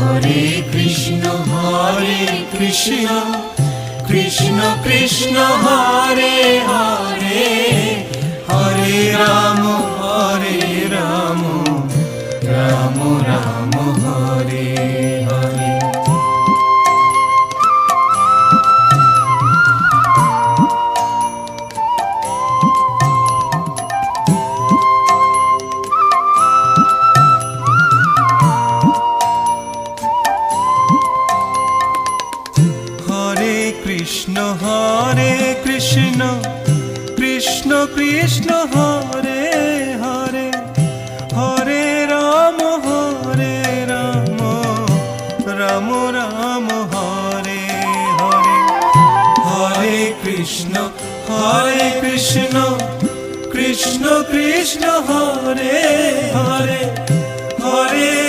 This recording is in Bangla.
হরে কৃষ্ণ কৃষ্ণ কৃষ্ণ হরে হরে, হরে রাম রাম রাম হরে হরে। কৃষ্ণ কৃষ্ণ কৃষ্ণ হরে হরে, হরে রাম রাম রাম হরে হরে। হরে কৃষ্ণ কৃষ্ণ কৃষ্ণ হরে হরে, হরে